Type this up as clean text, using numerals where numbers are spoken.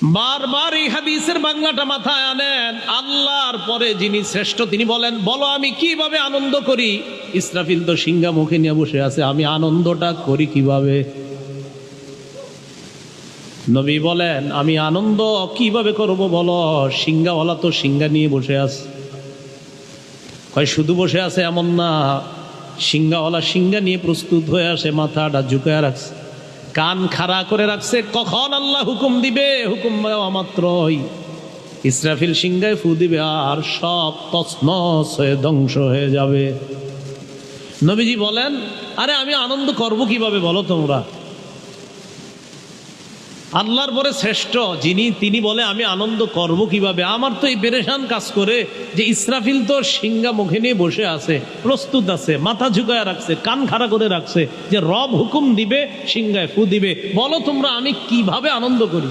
বারবার এই হাদিসের বাংলাটা মাথায় আনেন। আল্লাহর পরে যিনি শ্রেষ্ঠ তিনি বলেন, বলো আমি কিভাবে আনন্দ করি। ইসরাফিল তো সিংহা মুখে নিয়ে বসে আছে, আমি আনন্দটা করি কিভাবে? নবী বলেন, আমি আনন্দ কিভাবে করব বলো। সিংহাওয়ালা তো সিংহা নিয়ে বসে আছে। কয় শুধু বসে আছে এমন না, সিংহাওয়ালা সিংহা নিয়ে প্রস্তুত হয়ে আসে, মাথাটা ঝুঁকায় রাখছে, কান খাড়া করে রাখছে, কখন আল্লাহ হুকুম দিবে, হুকুম দেওয়া মাত্রই ইসরাফিল সিংহায় ফু দিবে আর সব তছনছ হয়ে ধ্বংস হয়ে যাবে। নবীজি বলেন, আরে আমি আনন্দ করব কিভাবে বলো তোমরা। আল্লাহর পরে শ্রেষ্ঠ যিনি তিনি বলে আমি আনন্দ করব কিভাবে। আমার তো এই পেরেশান কাজ করে যে ইসরাফিল তো সিংহা মুখে নিয়ে বসে আছে, প্রস্তুত আছে, মাথা ঝুঁকায় রাখছে, কান খাড়া করে রাখছে যে রব হুকুম দিবে, সিংহায় ফু দিবে। বলো তোমরা আমি কিভাবে আনন্দ করি।